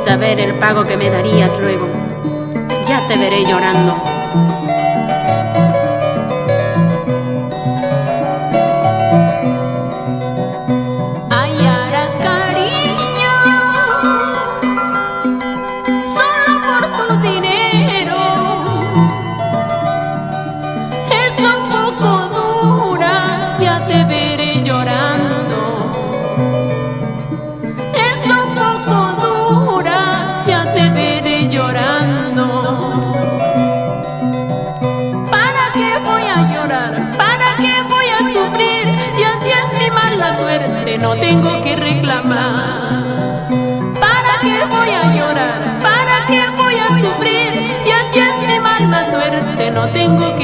Saber el pago que me darías luego, ya te veré llorando. Hallarás cariño solo por tu dinero, es un poco dura, ya te veré llorando. ¿Para qué voy a llorar? ¿Para qué voy a sufrir? Si así es mi mala suerte, no tengo que reclamar. ¿Para qué voy a llorar? ¿Para qué voy a sufrir? Si así es mi mala suerte, no tengo que